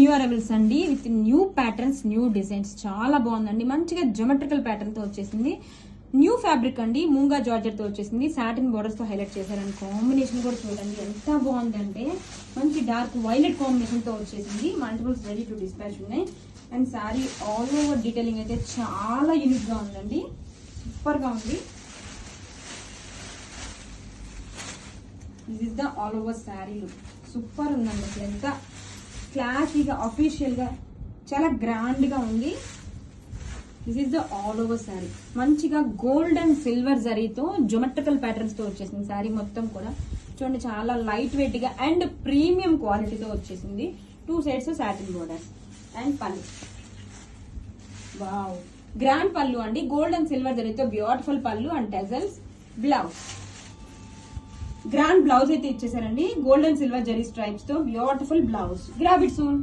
New arrivals అండి, with new patterns, new designs. చాలా బాగుందండి, మంచిగా జోమెట్రికల్ ప్యాటర్న్ తో వచ్చేసింది. న్యూ ఫ్యాబ్రిక్ అండి, మూంగా జార్జెట్ తో వచ్చేసింది. సాటిన్ బోర్డర్స్ తో హైలైట్ చేశారని కాంబినేషన్ కూడా చూడండి ఎంత బాగుందంటే, మంచి డార్క్ వైలెట్ కాంబినేషన్ తో వచ్చేసింది. మల్టిపుల్స్ రెడీ టు డిస్పాచ్ ఉన్నాయి. And sari all over detailing అయితే చాలా యూనిక్ గా ఉందండి, సూపర్ గా ఉంది. This is the all over sari look. Super ఉందండి, అసలు ఎంత క్లాసీగా అఫీషియల్ గా చాలా గ్రాండ్ గా ఉంది. This is the all over saree. మంచిగా గోల్డ్ అండ్ సిల్వర్ జరీతో జోమెట్రికల్ ప్యాటర్న్స్ తో వచ్చేసింది శారీ మొత్తం కూడా. చూడండి చాలా లైట్ వెయిట్ గా అండ్ ప్రీమియం క్వాలిటీతో వచ్చేసింది. 2 sides satin borders and pallu. Wow, grand pallu అండి, గోల్డ్ అండ్ సిల్వర్ జరీతో beautiful pallu and tassels. Blouse grand blouse అయితే ఇచ్చేసారండి, gold and silver zari stripes తో beautiful blouse. Grab it soon.